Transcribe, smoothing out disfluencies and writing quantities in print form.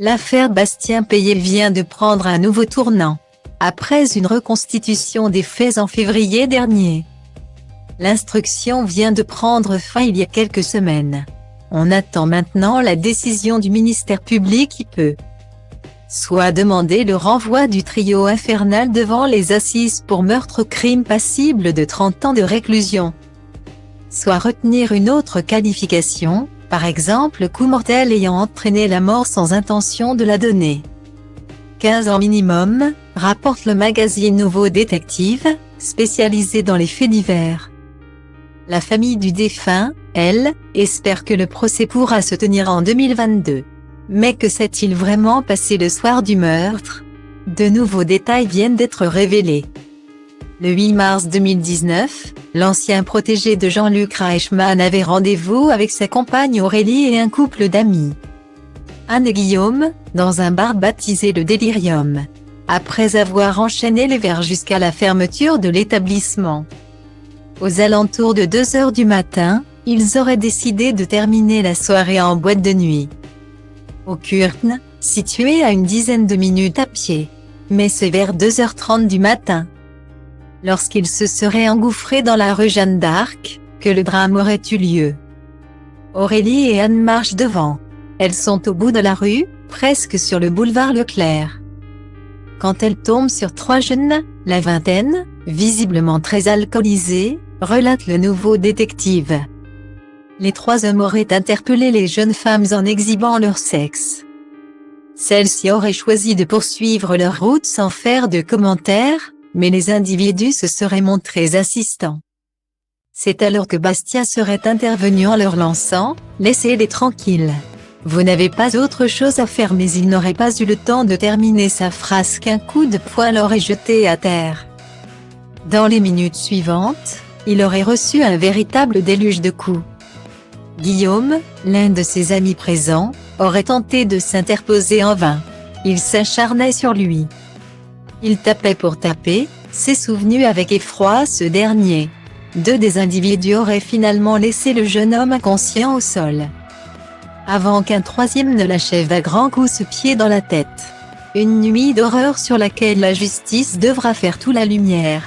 L'affaire Bastien Payet vient de prendre un nouveau tournant, après une reconstitution des faits en février dernier. L'instruction vient de prendre fin il y a quelques semaines. On attend maintenant la décision du ministère public qui peut soit demander le renvoi du trio infernal devant les assises pour meurtre-crime passible de 30 ans de réclusion, soit retenir une autre qualification, par exemple coup mortel ayant entraîné la mort sans intention de la donner. 15 ans minimum, rapporte le magazine Nouveau Détective, spécialisé dans les faits divers. La famille du défunt, elle, espère que le procès pourra se tenir en 2022. Mais que s'est-il vraiment passé le soir du meurtre? De nouveaux détails viennent d'être révélés. Le 8 mars 2019, l'ancien protégé de Jean-Luc Reichmann avait rendez-vous avec sa compagne Aurélie et un couple d'amis, Anne et Guillaume, dans un bar baptisé le Delirium. Après avoir enchaîné les verres jusqu'à la fermeture de l'établissement, aux alentours de 2 h du matin, ils auraient décidé de terminer la soirée en boîte de nuit au Kurkn, situé à une dizaine de minutes à pied. Mais c'est vers 2 h 30 du matin, lorsqu'ils se seraient engouffrés dans la rue Jeanne d'Arc, que le drame aurait eu lieu. Aurélie et Anne marchent devant. Elles sont au bout de la rue, presque sur le boulevard Leclerc, quand elles tombent sur 3 jeunes, la vingtaine, visiblement très alcoolisés, relate le Nouveau Détective. Les 3 hommes auraient interpellé les jeunes femmes en exhibant leur sexe. Celles-ci auraient choisi de poursuivre leur route sans faire de commentaires, mais les individus se seraient montrés assistants. C'est alors que Bastien serait intervenu en leur lançant « Laissez-les tranquilles. Vous n'avez pas autre chose à faire » mais il n'aurait pas eu le temps de terminer sa phrase qu'un coup de poing l'aurait jeté à terre. Dans les minutes suivantes, il aurait reçu un véritable déluge de coups. Guillaume, l'un de ses amis présents, aurait tenté de s'interposer en vain. Il s'acharnait sur lui. Il tapait pour taper, s'est souvenu avec effroi ce dernier. 2 des individus auraient finalement laissé le jeune homme inconscient au sol, avant qu'un 3e ne l'achève à grands coups de pied dans la tête. Une nuit d'horreur sur laquelle la justice devra faire toute la lumière.